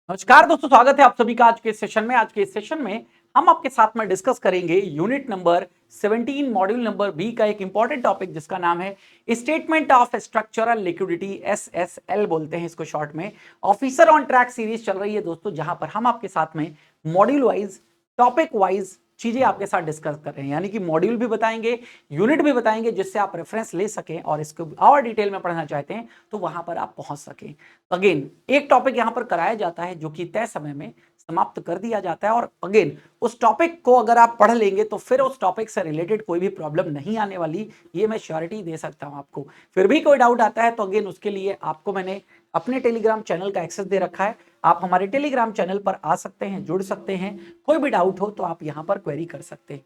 नमस्कार दोस्तों, स्वागत है आप सभी का आज के सेशन में। आज के सेशन में हम आपके साथ में डिस्कस करेंगे unit number 17 module number B का एक इंपॉर्टेंट टॉपिक जिसका नाम है statement of structural liquidity, SSL बोलते हैं इसको शॉर्ट में। ऑफिसर ऑन ट्रैक सीरीज चल रही है दोस्तों, जहां पर हम आपके साथ में मॉड्यूल वाइज, टॉपिक वाइज चीजें आपके साथ डिस्कस कर रहे हैं, यानी कि मॉड्यूल भी बताएंगे, यूनिट भी बताएंगे, जिससे आप रेफरेंस ले सकें और इसको और डिटेल में पढ़ना चाहते हैं तो वहां पर आप पहुंच सकें। अगेन एक टॉपिक यहां पर कराया जाता है जो कि तय समय में समाप्त कर दिया जाता है, और अगेन उस टॉपिक को अगर आप पढ़ लेंगे तो फिर उस टॉपिक से रिलेटेड कोई भी प्रॉब्लम नहीं आने वाली, ये मैं श्योरिटी दे सकता हूं आपको। फिर भी कोई डाउट आता है तो अगेन उसके लिए आपको मैंने अपने टेलीग्राम चैनल का एक्सेस दे रखा है। आप हमारे टेलीग्राम चैनल पर आ सकते हैं, जुड़ सकते हैं, कोई भी डाउट हो तो आप यहां पर क्वेरी कर सकते हैं।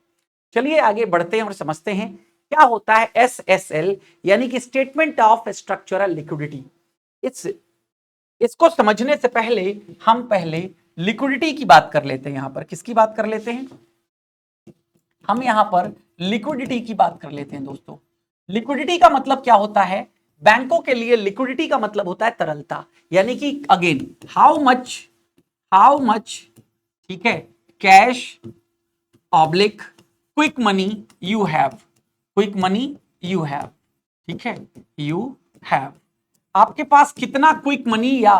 चलिए आगे बढ़ते हैं और समझते हैं क्या होता है एसएसएल, यानी कि स्टेटमेंट ऑफ स्ट्रक्चरल लिक्विडिटी। इसको समझने से पहले हम लिक्विडिटी की बात कर लेते हैं। यहां पर किसकी बात कर लेते हैं? हम यहां पर लिक्विडिटी की बात कर लेते हैं दोस्तों। लिक्विडिटी का मतलब क्या होता है? बैंकों के लिए लिक्विडिटी का मतलब होता है तरलता, यानी कि अगेन हाउ मच, ठीक है, cash oblique quick money you have, quick money you have, ठीक है, यू हैव, आपके पास कितना क्विक मनी या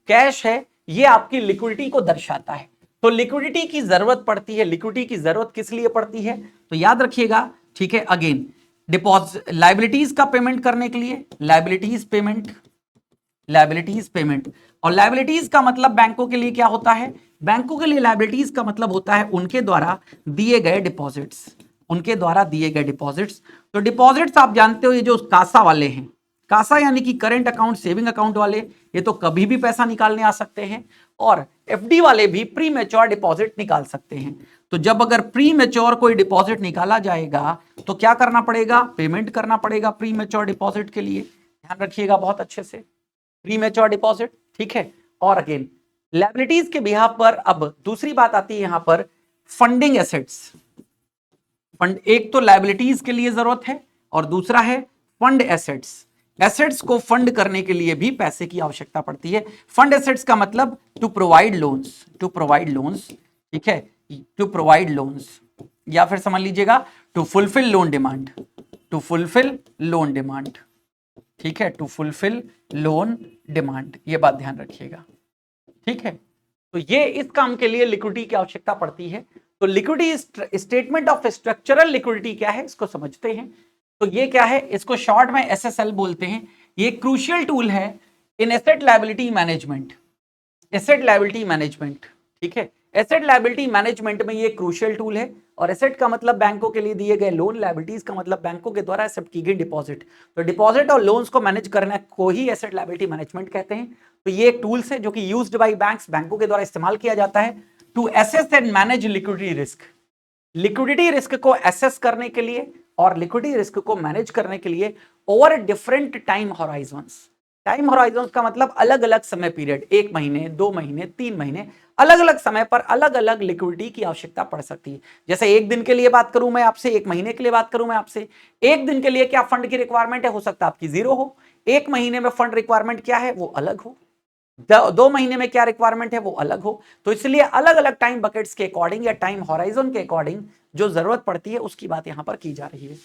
कैश है, ये आपकी लिक्विडिटी को दर्शाता है। तो लिक्विडिटी की जरूरत पड़ती है। लिक्विडिटी की जरूरत किस लिए पड़ती है तो याद रखिएगा, ठीक है। अगेन डिपॉजिट, लायबिलिटीज का पेमेंट करने के लिए, लायबिलिटीज पेमेंट, और लायबिलिटीज का मतलब बैंकों के लिए क्या होता है? बैंकों के लिए लायबिलिटीज का मतलब होता है उनके द्वारा दिए गए डिपॉजिट्स, उनके द्वारा दिए गए डिपॉजिट्स। तो डिपॉजिट्स आप जानते हो, ये जो कासा वाले हैं, कासा यानी कि करंट अकाउंट, सेविंग अकाउंट वाले, ये तो कभी भी पैसा निकालने आ सकते हैं, और एफडी वाले भी प्री मैच्योर डिपॉजिट निकाल सकते हैं। तो जब अगर प्री मैच्योर कोई डिपॉजिट निकाला जाएगा तो क्या करना पड़ेगा? पेमेंट करना पड़ेगा प्री मैच्योर डिपॉजिट के लिए। ध्यान रखिएगा बहुत अच्छे से, प्री मैच्योर डिपॉजिट, ठीक है। और अगेन लायबिलिटीज के बिहाफ पर अब दूसरी बात आती है यहां पर फंडिंग एसेट्स। फंड, एक तो लायबिलिटीज के लिए जरूरत है और दूसरा है फंड एसेट्स। एसेट्स को फंड करने के लिए भी पैसे की आवश्यकता पड़ती है। फंड एसेट्स का मतलब टू प्रोवाइड लोन्स, ठीक है, टू प्रोवाइड लोन्स, या फिर समझ लीजिएगा टू फुलफिल लोन डिमांड, ठीक है, टू फुलफिल लोन डिमांड, ये बात ध्यान रखिएगा, ठीक है। तो ये इस काम के लिए लिक्विडिटी की आवश्यकता पड़ती है। तो liquidity, statement of structural liquidity क्या है इसको समझते हैं। तो ये क्या है? इसको शॉर्ट में एसएसएल बोलते हैं। ये क्रूशियल टूल है इन एसेट लायबिलिटी मैनेजमेंट, ठीक है। एसेट लायबिलिटी मैनेजमेंट में ये क्रूशियल टूल है। और एसेट का मतलब बैंकों के लिए दिए गए लोन, लायबिलिटीज का मतलब बैंकों के द्वारा एक्सेप्ट की गई डिपॉजिट। तो डिपॉजिट और लोन्स को मैनेज करने को ही एसेट लायबिलिटी मैनेजमेंट कहते हैं। तो ये एक टूल्स है जो कि यूज्ड बाय बैंक्स, बैंकों के द्वारा इस्तेमाल किया जाता है to assess and manage liquidity risk. Liquidity risk को एसेस करने के लिए और लिक्विडिटी रिस्क को मैनेज करने के लिए ओवर डिफरेंट टाइम हॉराइजंस। टाइम हॉराइजंस का मतलब अलग अलग समय पीरियड, 1 महीने, 2 महीने, 3 महीने, अलग अलग समय पर अलग अलग लिक्विडिटी की आवश्यकता पड़ सकती है। जैसे 1 दिन के लिए बात करूं मैं आपसे, 1 महीने के लिए बात करूं मैं आपसे, 1 दिन के लिए क्या फंड की रिक्वायरमेंट है, हो सकता है आपकी 0 हो। 1 महीने में फंड रिक्वायरमेंट क्या है वो अलग हो। 2 महीने में क्या रिक्वायरमेंट है वो अलग हो। तो इसलिए अलग अलग टाइम बकेट्स के अकॉर्डिंग या टाइम हॉराइजन के अकॉर्डिंग जो जरूरत पड़ती है उसकी बात यहां पर की जा रही है।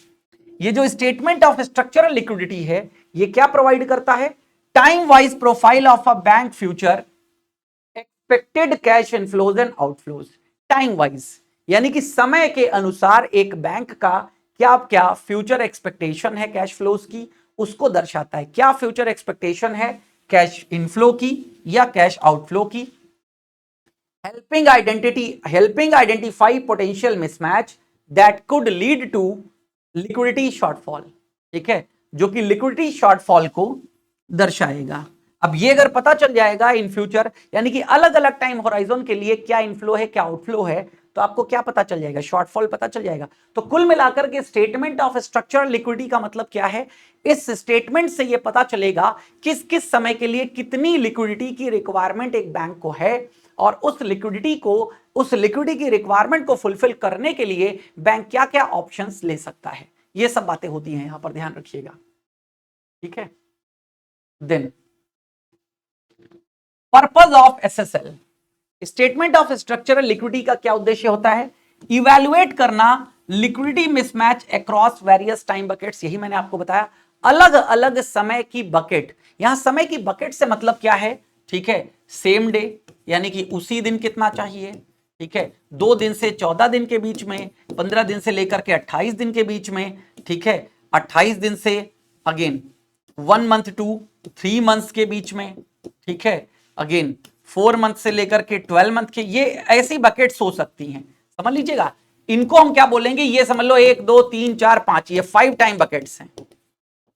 ये जो स्टेटमेंट ऑफ स्ट्रक्चरल लिक्विडिटी है, ये क्या प्रोवाइड करता है? Time wise profile of a bank future expected cash inflows and outflows. Time wise यानी कि समय के अनुसार एक बैंक का क्या क्या फ्यूचर एक्सपेक्टेशन है कैश फ्लोज की, उसको दर्शाता है। क्या फ्यूचर एक्सपेक्टेशन है कैश इनफ्लो की या कैश आउटफ्लो की। Helping identify potential mismatch that could lead to liquidity shortfall, ठीक है, जो कि लिक्विडिटी शॉर्टफॉल को दर्शाएगा। अब ये अगर पता चल जाएगा इन फ्यूचर, यानी कि अलग अलग टाइम होराइजन के लिए क्या इनफ्लो है क्या आउटफ्लो है, तो आपको क्या पता चल जाएगा? शॉर्टफॉल पता चल जाएगा। तो कुल मिलाकर के स्टेटमेंट ऑफ स्ट्रक्चरल लिक्विडिटी का मतलब क्या है? इस स्टेटमेंट से यह पता चलेगा किस किस समय के लिए कितनी लिक्विडिटी की रिक्वायरमेंट एक बैंक को है, और उस लिक्विडिटी की रिक्वायरमेंट को फुलफिल करने के लिए बैंक क्या क्या ऑप्शंस ले सकता है। ये सब बातें होती हैं यहां पर, ध्यान रखिएगा, ठीक है। Then purpose of SSL, statement of structural liquidity का क्या उद्देश्य होता है? इवैल्यूएट करना liquidity mismatch across various time buckets. यही मैंने आपको बताया, अलग अलग समय की बकेट। यहां समय की बकेट से मतलब क्या है? ठीक है, सेम डे यानी कि उसी दिन कितना चाहिए, ठीक है, 2 दिन से 14 दिन के बीच में, 15 दिन से लेकर के 28 दिन के बीच में, ठीक है, 28 दिन से अगेन 1 मंथ टू 3 मंथ्स के बीच में, ठीक है, अगेन 4 मंथ से लेकर के 12 मंथ के, ये ऐसी बकेट्स हो सकती हैं। समझ लीजिएगा, इनको हम क्या बोलेंगे, ये समझ लो 1 2 3 4 5, ये 5 टाइम बकेट्स हैं।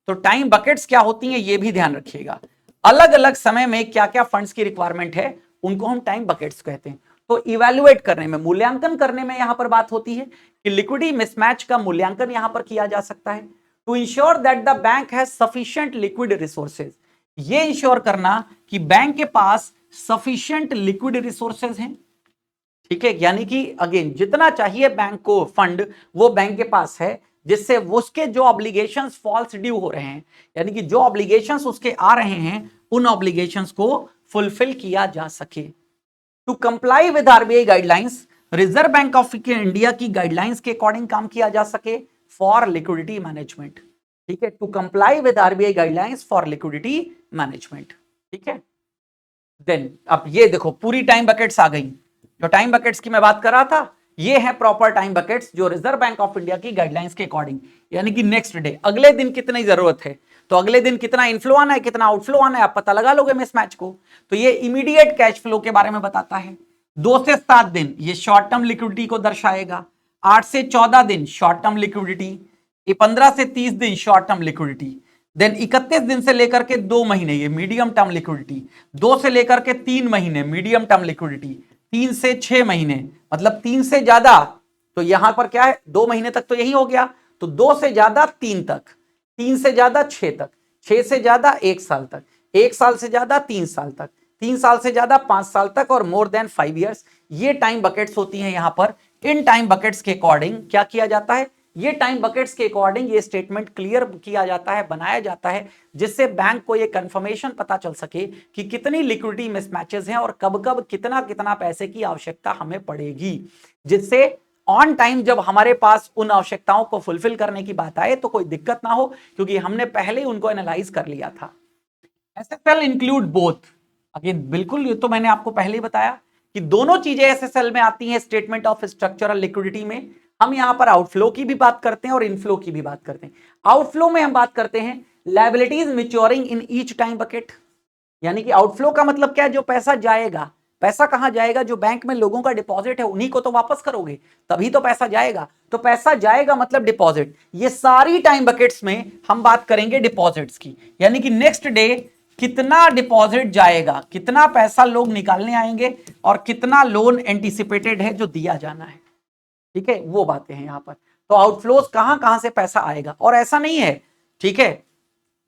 तो टाइम बकेट्स क्या होती हैं ये भी ध्यान रखिएगा। अलग अलग समय में क्या क्या फंड्स की रिक्वायरमेंट है उनको हम टाइम बकेट्स कहते हैं। तो इवैल्यूएट करने में, मूल्यांकन करने में यहां पर बात होती है कि लिक्विडिटी मिसमैच का मूल्यांकन यहां पर किया जा सकता है। To ensure that the bank has sufficient liquid resources, ये इंश्योर करना कि बैंक के पास सफिशिएंट लिक्विड रिसोर्सेज हैं, ठीक है, यानी कि अगेन जितना चाहिए बैंक को फंड वो बैंक के पास है, जिससे उसके जो ऑब्लिगेशंस फॉल्स ड्यू हो रहे हैं, यानी कि जो ऑब्लिगेशंस उसके आ रहे हैं उन ऑब्लिगेशंस को फुलफिल किया जा सके। To comply with RBI guidelines, reserve bank of India की गाइडलाइंस के अकॉर्डिंग काम किया जा सके फॉर लिक्विडिटी मैनेजमेंट, ठीक है, to comply with RBI guidelines for liquidity management, ठीक है। देन अब ये देखो पूरी टाइम बकेट्स आ गई, जो टाइम बकेट्स की मैं बात कर रहा था ये है प्रॉपर टाइम बकेट्स जो रिजर्व बैंक ऑफ इंडिया की गाइडलाइंस के अकॉर्डिंग, यानी कि नेक्स्ट डे, अगले दिन कितनी जरूरत है, तो अगले दिन कितना इनफ्लो आना है कितना आउटफ्लो आना है आप पता लगा लोगे मिसमैच को। तो ये इमीडिएट कैश फ्लो के बारे में बताता है। 2 से 7 दिन ये शॉर्ट टर्म लिक्विडिटी को दर्शाएगा, 8 से 14 दिन शॉर्ट टर्म लिक्विडिटी, 15 से 30 दिन शॉर्ट टर्म लिक्विडिटी, देन 31 दिन से लेकर के 2 महीने ये मीडियम टर्म लिक्विडिटी, 2 से लेकर के 3 महीने मीडियम टर्म लिक्विडिटी, 3 से 6 महीने मतलब 3 से ज्यादा, तो यहां पर क्या है 2 महीने तक तो यही हो गया, तो 2 से ज्यादा 3 तक, 3 से ज्यादा 6 तक, 6 से ज्यादा 1 साल तक, 1 साल से ज्यादा 3 साल तक, 3 साल से ज्यादा 5 साल तक और मोर देन 5 इयर्स, ये टाइम बकेट्स होती हैं यहां पर। इन टाइम बकेट्स के अकॉर्डिंग क्या किया जाता है, ये टाइम बकेट्स के अकॉर्डिंग ये स्टेटमेंट क्लियर किया जाता है, बनाया जाता है, जिससे बैंक को ये कंफर्मेशन पता चल सके कि कितनी लिक्विडिटी मिसमैचेस हैं और कब कब कितना कितना पैसे की आवश्यकता हमें पड़ेगी, जिससे ऑन टाइम जब हमारे पास उन आवश्यकताओं को फुलफिल करने की बात आए तो कोई दिक्कत ना हो, क्योंकि हमने पहले उनको एनालाइज कर लिया था। एसएसएल इंक्लूड बोथ, अगेन बिल्कुल ये तो मैंने आपको पहले ही बताया कि दोनों चीजें एसएसएल में आती हैं, स्टेटमेंट ऑफ स्ट्रक्चरल लिक्विडिटी में। हम यहां पर आउटफ्लो की भी बात करते हैं और इनफ्लो की भी बात करते हैं। आउटफ्लो में हम बात करते हैं लायबिलिटीज मैच्योरिंग इन ईच टाइम बकेट, यानी कि आउटफ्लो का मतलब क्या है, जो पैसा जाएगा, पैसा कहां जाएगा, जो बैंक में लोगों का डिपॉजिट है उन्हीं को तो वापस करोगे तभी तो पैसा जाएगा, तो पैसा जाएगा मतलब डिपॉजिट। ये सारी टाइम बकेट्स में हम बात करेंगे डिपॉजिट्स की, यानी कि नेक्स्ट डे कितना डिपॉजिट जाएगा, कितना पैसा लोग निकालने आएंगे और कितना लोन एंटीसिपेटेड है जो दिया जाना है, ठीक है, वो बातें हैं यहां पर। तो आउटफ्लोज कहां कहां से पैसा आएगा, और ऐसा नहीं है, ठीक है,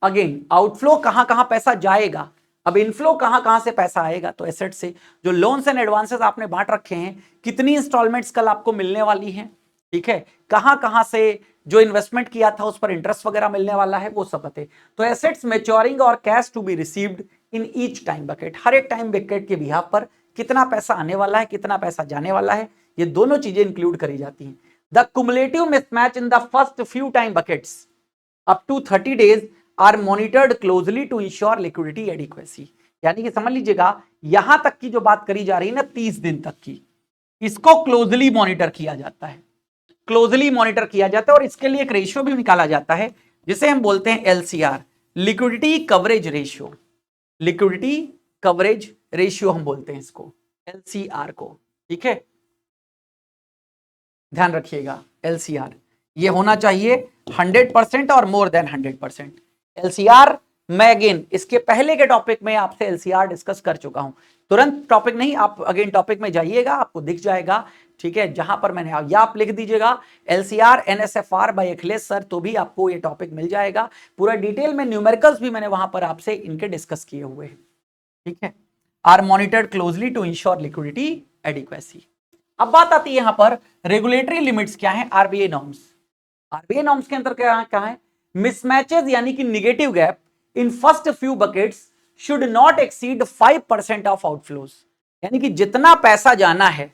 अगेन आउटफ्लो कहां कहां पैसा जाएगा, अब इनफ्लो कहां कहां से पैसा आएगा, तो एसेट से जो लोन्स एंड एडवांसेस आपने बांट रखे हैं, कितनी इंस्टॉलमेंट्स कल आपको मिलने वाली हैं, ठीक है, कहां कहां से जो इन्वेस्टमेंट किया था उस पर इंटरेस्ट वगैरह मिलने वाला है, वो सब बते। तो एसेट्स मैच्योरिंग और cash to be received in each time bucket, हर एक टाइम बकेट के बिहाफ पर कितना पैसा आने वाला है कितना पैसा जाने वाला है, ये दोनों चीजें इंक्लूड करी जाती हैं। The cumulative mismatch in the first few time buckets up to 30 days are monitored closely to ensure liquidity adequacy, यानी कि समझ लीजिएगा यहां तक की जो बात करी जा रही है ना 30 दिन तक की, इसको क्लोजली मॉनिटर किया जाता है, क्लोजली मॉनिटर किया जाता है, और इसके लिए एक रेशियो भी निकाला जाता है जिसे हम बोलते हैं LCR, liquidity coverage ratio, liquidity coverage ratio हम बोलते हैं इसको, एलसीआर को, ठीक है, ध्यान रखिएगा एलसीआर ये होना चाहिए 100% और मोर देन 100%। एलसीआर मैं अगेन इसके पहले के टॉपिक में आपसे एलसीआर डिस्कस कर चुका हूं, तुरंत टॉपिक नहीं, आप अगेन टॉपिक में जाइएगा आपको दिख जाएगा, ठीक है, जहां पर मैंने, या आप लिख दीजिएगा एलसीआर एनएसएफआर बाय अखिलेश सर, तो भी आपको ये टॉपिक मिल जाएगा, पूरा डिटेल में न्यूमेरिकल्स भी मैंने वहां पर आपसे इनके डिस्कस किए हुए हैं, ठीक है। Are monitored closely to ensure liquidity adequacy. अब बात आती है यहां पर रेगुलेटरी लिमिट्स क्या है, आरबीआई नॉर्म्स। आरबीआई नॉर्म्स के अंदर क्या है, मिसमैचेस यानी कि negative gap in first few buckets should not exceed 5% of outflows, यानी कि जितना पैसा जाना है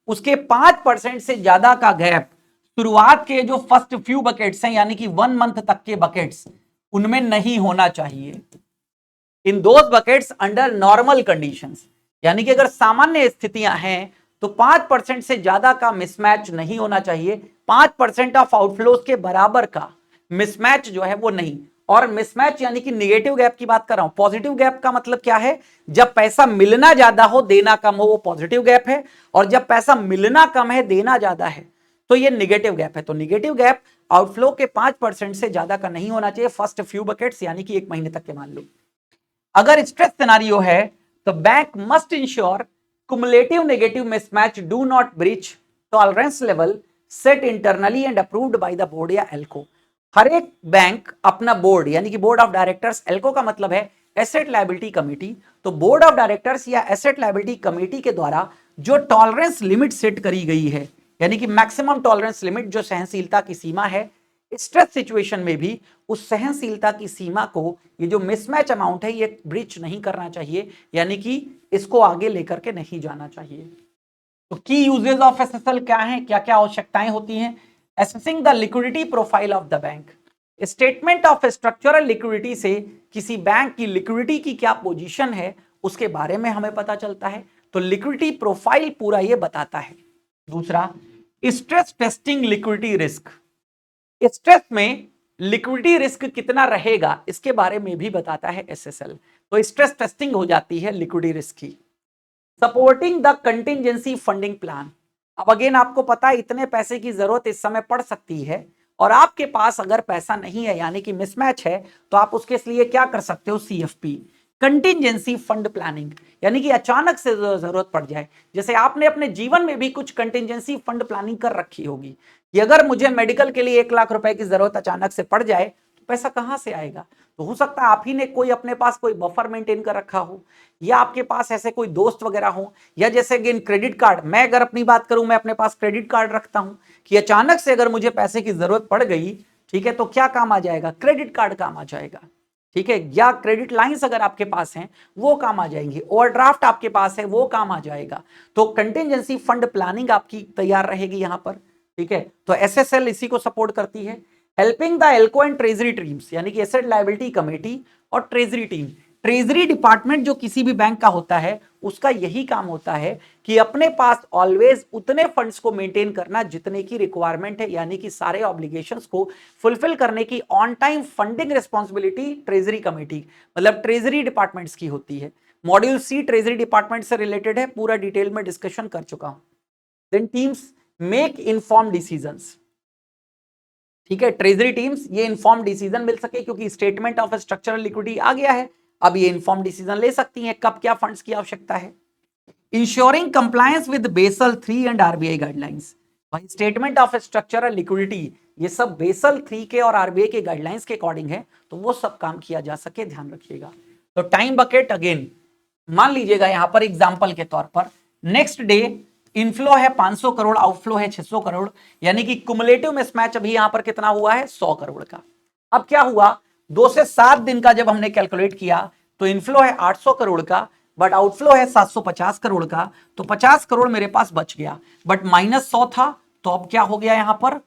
उसके 5% से ज्यादा का गैप शुरुआत के जो फर्स्ट फ्यू बकेट्स हैं यानी कि 1 मंथ तक के बकेट्स उनमें नहीं होना चाहिए। इन those buckets under normal conditions, यानी कि अगर सामान्य स्थितियां हैं तो 5% से ज्यादा का मिसमैच नहीं होना चाहिए। 5% ऑफ आउटफ्लोज के बराबर का मिसमैच जो है वो नहीं। और मिसमैच यानी कि निगेटिव गैप की बात कर रहा हूं। पॉजिटिव गैप का मतलब क्या है? जब पैसा मिलना ज्यादा हो देना कम हो वो पॉजिटिव गैप है, और जब पैसा मिलना कम है देना ज्यादा है तो ये निगेटिव गैप है। तो निगेटिव गैप आउटफ्लो के 5% से ज्यादा का नहीं होना चाहिए फर्स्ट फ्यू बकेट्स यानी कि 1 महीने तक के मान लो। अगर स्ट्रेस सिनेरियो है तो bank must ensure cumulative negative mismatch do not breach tolerance level set internally and approved by the board या एल्को। हर एक बैंक अपना बोर्ड यानी कि बोर्ड ऑफ डायरेक्टर्स, एल्को का मतलब है एसेट लायबिलिटी कमेटी, तो बोर्ड ऑफ डायरेक्टर्स या एसेट लायबिलिटी कमेटी के द्वारा जो टॉलरेंस लिमिट सेट करी गई है यानी कि मैक्सिमम टॉलरेंस लिमिट जो सहनशीलता की सीमा है, स्ट्रेस सिचुएशन में भी उस सहनशीलता की सीमा को ये जो मिसमैच अमाउंट है ये ब्रीच नहीं करना चाहिए, यानी कि इसको आगे लेकर के नहीं जाना चाहिए। तो की यूजेस ऑफ एसएसएल क्या है, क्या क्या आवश्यकताएं होती हैं? Assessing the liquidity profile of the bank. Statement of structural liquidity से किसी बैंक की लिक्विडिटी की क्या पोजीशन है उसके बारे में हमें पता चलता है, तो लिक्विडिटी प्रोफाइल पूरा ये बताता है। दूसरा, stress testing liquidity risk. Stress में लिक्विडिटी रिस्क कितना रहेगा इसके बारे में भी बताता है एसएसएल। तो स्ट्रेस टेस्टिंग हो जाती है लिक्विडिटी रिस्क की। Supporting the contingency funding plan. अब अगेन आपको पता है इतने पैसे की जरूरत इस समय पड़ सकती है और आपके पास अगर पैसा नहीं है यानी कि मिसमैच है तो आप उसके लिए क्या कर सकते हो? सीएफपी, कंटिंजेंसी फंड प्लानिंग, यानी कि अचानक से जरूरत पड़ जाए। जैसे आपने अपने जीवन में भी कुछ कंटिंजेंसी फंड प्लानिंग कर रखी होगी कि अगर मुझे मेडिकल के लिए 1 लाख रुपए की जरूरत अचानक से पड़ जाए तो पैसा कहां से आएगा? तो हो सकता है आप ही ने कोई अपने पास कोई बफर मेंटेन कर रखा हो, या आपके पास ऐसे कोई दोस्त वगैरह हो, या जैसे अगेन क्रेडिट कार्ड, मैं अगर अपनी बात करूं मैं अपने पास क्रेडिट कार्ड रखता हूं कि अचानक से अगर मुझे पैसे की जरूरत पड़ गई, ठीक है, तो क्या काम आ जाएगा? क्रेडिट कार्ड काम आ जाएगा, ठीक है, या क्रेडिट लाइंस अगर आपके पास हैं वो काम आ जाएंगी, ओवरड्राफ्ट आपके पास है वो काम आ जाएगा। तो कंटिंजेंसी फंड प्लानिंग आपकी तैयार रहेगी यहां पर, ठीक है। तो एसएसएल इसी को सपोर्ट करती है। Helping the ALCO and treasury teams, यानी कि एसेट लायबिलिटी कमेटी और ट्रेजरी टीम। ट्रेजरी डिपार्टमेंट जो किसी भी बैंक का होता है उसका यही काम होता है कि अपने पास ऑलवेज उतने फंड्स को मेंटेन करना जितने की रिक्वायरमेंट है, यानी कि सारे ऑब्लिगेशंस को फुलफिल करने की on time funding responsibility treasury committee मतलब ट्रेजरी डिपार्टमेंट्स की होती है। मॉड्यूल सी ट्रेजरी डिपार्टमेंट से रिलेटेड है, पूरा डिटेल में डिस्कशन कर चुका हूं। Then teams make inform decisions, ठीक है। ट्रेजरी टीम्स ये इन्फॉर्म डिसीजन मिल सके क्योंकि स्टेटमेंट ऑफ स्ट्रक्चरल लिक्विडिटी आ गया है, अब ये इन्फॉर्म डिसीजन ले सकती हैं कब क्या फंड्स की आवश्यकता है। Ensuring compliance with Basel 3 and RBI guidelines. भाई स्टेटमेंट ऑफ स्ट्रक्चरल लिक्विडिटी ये सब बेसल 3 के और आरबीआई के गाइडलाइंस के अकॉर्डिंग है, तो वो सब काम किया जा सके, ध्यान रखिएगा। तो टाइम बकेट अगेन मान लीजिएगा यहां पर एग्जांपल के तौर पर, नेक्स्ट डे इनफ्लो है 500 करोड़, आउटफ्लो है 600 करोड़, यानी कि कुमुलेटिव मिसमैच अभी यहां पर कितना हुआ है? 100 करोड़ का। अब क्या हुआ, 2 से 7 दिन का जब हमने कैलकुलेट किया तो इनफ्लो है 800 करोड़ का बट आउटफ्लो है 750 करोड़ का, तो 50 करोड़ मेरे पास बच गया, बट -100 था, तो अब क्या हो गया यहां पर?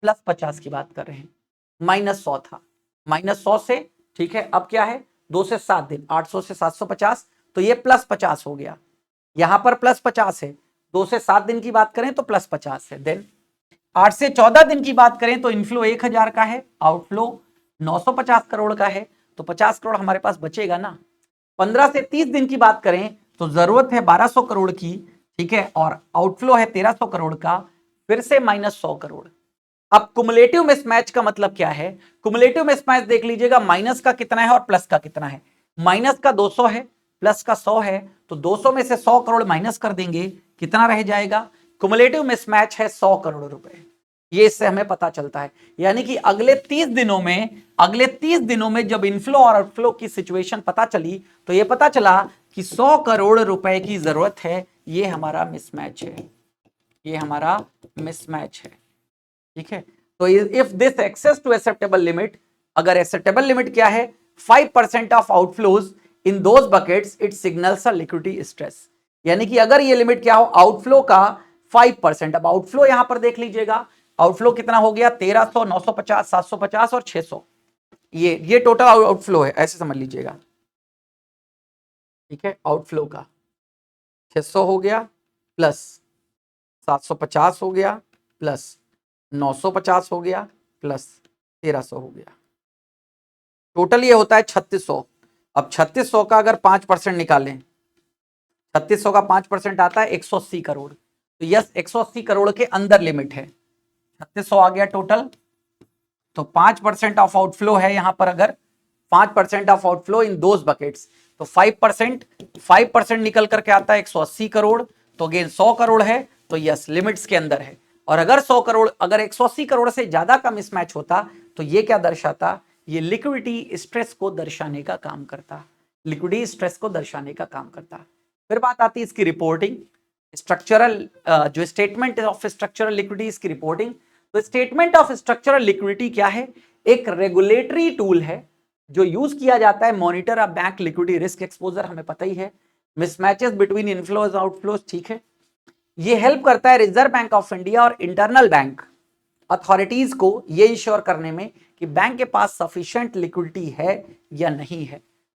+50 की बात कर रहे हैं, -100 था, -100 से, ठीक है, अब क्या है? 2 से 7 दिन, 800 से 750, तो ये +50 हो गया, यहां पर +50 है। 2 से 7 दिन की बात करें तो +50 है। देन 8 से 14 दिन की बात करें तो इनफ्लो 1000 का है, आउटफ्लो 950 करोड़ का है, तो 50 करोड़ हमारे पास बचेगा ना। 15 से 30 दिन की बात करें तो जरूरत है 1200 करोड़ की, ठीक है, और आउटफ्लो है 1300 करोड़ का, फिर से -100 करोड़। अब कुमुलेटिव मिसमैच का मतलब क्या है? कुमुलेटिव मिसमैच देख लीजिएगा, माइनस का कितना है और प्लस का कितना है। माइनस का 200 है, प्लस का 100 है, तो 200 में से 100 करोड़ माइनस कर देंगे, कितना रह जाएगा? कुमुलेटिव मिसमैच है 100 करोड़ रुपए। ये इससे हमें पता चलता है, यानी कि अगले 30 दिनों में जब इनफ्लो और आउटफ्लो की सिचुएशन पता चली तो ये पता चला कि 100 करोड़ रुपए की जरूरत है, ये हमारा मिसमैच है, ये हमारा मिसमैच है, ठीक है। तो if this excess to acceptable limit, अगर एक्सेप्टेबल लिमिट क्या है? 5% of outflows in those buckets, it signals a liquidity stress. यानी कि अगर ये लिमिट क्या हो आउटफ्लो का 5%। अब आउटफ्लो यहां पर देख लीजिएगा, आउटफ्लो कितना हो गया 1300, 950, 750 और 600, ये टोटल आउटफ्लो है, ऐसे समझ लीजिएगा। ठीक है, आउटफ्लो का 600 हो गया प्लस 750 हो गया प्लस 950 हो गया प्लस 1300 हो गया, टोटल ये होता है 3600। अब 3600 का अगर 5% निकालें, 3600 का 5% आता है 180 करोड़। तो यस 180 करोड़ के अंदर लिमिट है, 3600 आ गया टोटल। तो 5% ऑफ आउटफ्लो है यहां पर, अगर 5% of outflow in those buckets, तो 5% निकल करके आता है 180 करोड़। तो अगेन 100 करोड़ है, तो यस लिमिट्स के अंदर है। और अगर 100 करोड़, अगर 180 करोड़ से ज्यादा का मिसमैच होता तो ये क्या दर्शाता, ये लिक्विडिटी स्ट्रेस को दर्शाने का काम करता, लिक्विडिटी स्ट्रेस को दर्शाने का काम करता। फिर बात आती है इसकी रिपोर्टिंग, स्ट्रक्चरल जो स्टेटमेंट ऑफ स्ट्रक्चरल लिक्विडिटी, इसकी रिपोर्टिंग। तो स्टेटमेंट ऑफ स्ट्रक्चरल लिक्विडिटी क्या है, एक रेगुलेटरी टूल है जो यूज किया जाता है monitor of bank liquidity risk exposure, हमें पता ही है, मिसमैचेस बिटवीन इनफ्लोज आउटफ्लोज। ठीक है, ये हेल्प करता है रिजर्व बैंक ऑफ इंडिया और इंटरनल बैंक अथॉरिटीज को ये इंश्योर करने में कि बैंक के पास सफिशिएंट लिक्विडिटी है या नहीं है।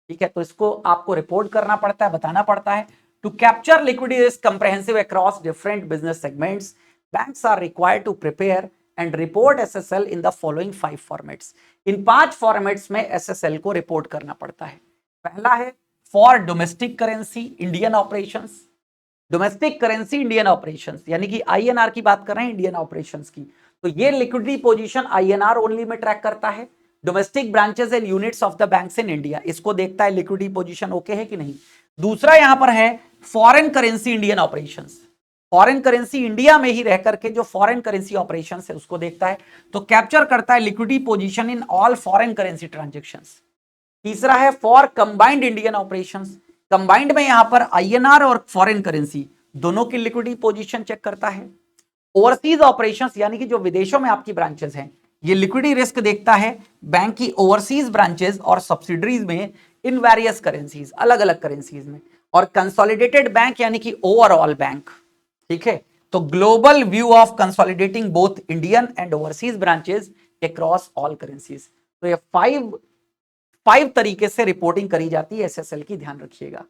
ठीक है, तो इसको आपको रिपोर्ट करना पड़ता है, बताना पड़ता है। To capture liquidity risk comprehensive across different business segments, banks are required to prepare and report SSL in the following 5 formats. इन 5 फॉर्मेट्स में एसएसएल को रिपोर्ट करना पड़ता है। पहला है for domestic currency Indian operations, domestic currency Indian operations यानी कि आईएनआर की बात कर रहे हैं, इंडियन ऑपरेशंस की। तो ये लिक्विडिटी पोजीशन आईएनआर ओनली में ट्रैक करता है। Domestic branches and units of the banks in India, इसको देखता है लिक्विडिटी पोजीशन ओके है कि नहीं। दूसरा यहां पर है foreign currency Indian operations, foreign currency India में ही रह करके जो फॉरेन करेंसी ऑपरेशंस है उसको देखता है, तो कैप्चर करता है liquidity position in all foreign currency transactions. तीसरा है for combined Indian operations, combined में यहां पर आईएनआर और फॉरेन करेंसी दोनों की लिक्विडिटी पोजीशन चेक करता है। ओवरसीज ऑपरेशंस यानी कि जो विदेशों में आपकी ब्रांचेस हैं, ये लिक्विडिटी रिस्क देखता है बैंक की ओवरसीज ब्रांचेस और सब्सिडरीज में इन वेरियस करेंसीज, अलग अलग करेंसीज में। और कंसोलिडेटेड बैंक यानी कि ओवरऑल बैंक। ठीक है, तो global view of consolidating both Indian and overseas branches across all currencies. तो ये 5 तरीके से रिपोर्टिंग करी जाती है एसएसएल की, ध्यान रखिएगा।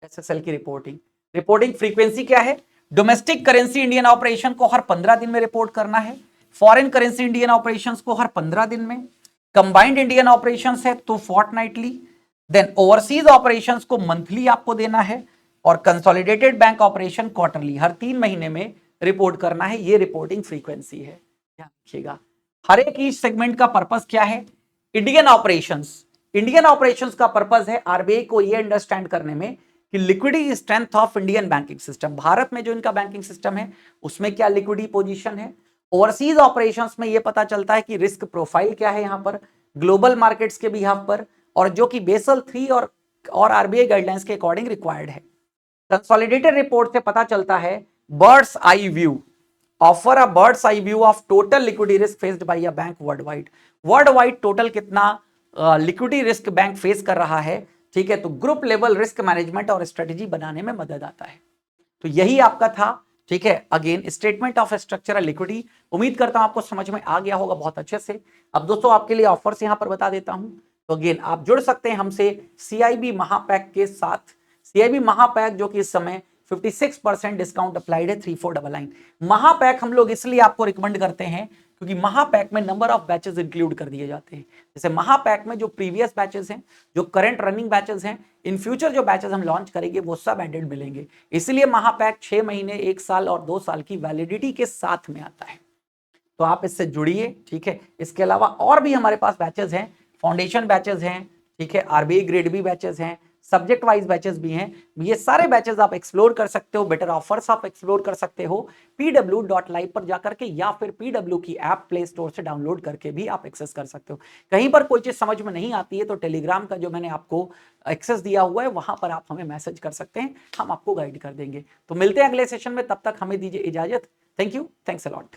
एसएसएल की रिपोर्टिंग फ्रीक्वेंसी क्या है, डोमेस्टिक करेंसी इंडियन ऑपरेशन को हर 15 दिन में रिपोर्ट करना है, फॉरेन करेंसी इंडियन ऑपरेशंस को हर 15 दिन में, कंबाइंड इंडियन ऑपरेशंस है तो फोर्टनाइटली, देन ओवरसीज ऑपरेशंस को मंथली आपको देना है, और कंसोलिडेटेड बैंक ऑपरेशन क्वार्टरली, हर 3 महीने में रिपोर्ट करना है। ये रिपोर्टिंग फ्रीक्वेंसी है, ध्यान रखिएगा। हर एक ईच सेगमेंट का पर्पस क्या है, इंडियन ऑपरेशंस का पर्पस है आरबीआई को ये अंडरस्टैंड करने में कि liquidity strength of Indian banking system, Bharat में जो इनका बैंकिंग सिस्टम है उसमें क्या लिक्विडिटी पोजीशन है। ओवरसीज ऑपरेशंस में ये पता चलता है कि रिस्क प्रोफाइल क्या है यहां पर ग्लोबल मार्केट्स के बिहाफ पर, और जो कि बेसल 3 और आरबीआई गाइडलाइंस के अकॉर्डिंग रिक्वायर्ड है। कंसोलिडेटेड रिपोर्ट से पता चलता है birds eye view, offer a bird's eye view of total liquidity risk faced by a bank world wide total कितना लिक्विडिटी रिस्क बैंक फेस कर रहा है। ठीक है, तो ग्रुप लेवल रिस्क मैनेजमेंट और स्ट्रेटेजी बनाने में मदद आता है। तो यही आपका था। ठीक है, again statement of structural liquidity. उम्मीद करता हूं आपको समझ में आ गया होगा बहुत अच्छे से। अब दोस्तों आपके लिए ऑफर्स यहां पर बता देता हूं। तो अगेन आप जुड़ सकते हैं हमसे सीआईबी महापैक के साथ। सीआईबी महापैक जो कि इस समय 56% डिस्काउंट अप्लाइड है 3499। महापैक हम लोग इसलिए आपको रिकमेंड करते हैं क्योंकि महापैक में नंबर ऑफ बैचेस इंक्लूड कर दिए जाते हैं। जैसे महापैक में जो प्रीवियस बैचेस हैं, जो करंट रनिंग बैचेस हैं, इन फ्यूचर जो बैचेस हम लॉन्च करेंगे वो सब एडेड मिलेंगे। इसलिए महापैक 6 महीने, 1 साल और 2 साल की वैलिडिटी के साथ में आता है। तो आप इससे जुड़िए। ठीक है, इसके अलावा और भी हमारे पास बैचेस हैं, फाउंडेशन बैचेस हैं, ठीक है, आरबीआई ग्रेड बी बैचेस हैं, सब्जेक्ट वाइज बैचेस भी हैं। ये सारे बैचेस आप एक्सप्लोर कर सकते हो, बेटर ऑफर्स आप एक्सप्लोर कर सकते हो pw.live पर जाकर के, या फिर pw की ऐप प्ले स्टोर से डाउनलोड करके भी आप एक्सेस कर सकते हो। कहीं पर कोई चीज समझ में नहीं आती है तो टेलीग्राम का जो मैंने आपको एक्सेस दिया हुआ है वहां पर आप हमें मैसेज कर सकते हैं, हम आपको गाइड कर देंगे। तो मिलते हैं अगले सेशन में, तब तक हमें दीजिए इजाजत। Thank you, thanks a lot.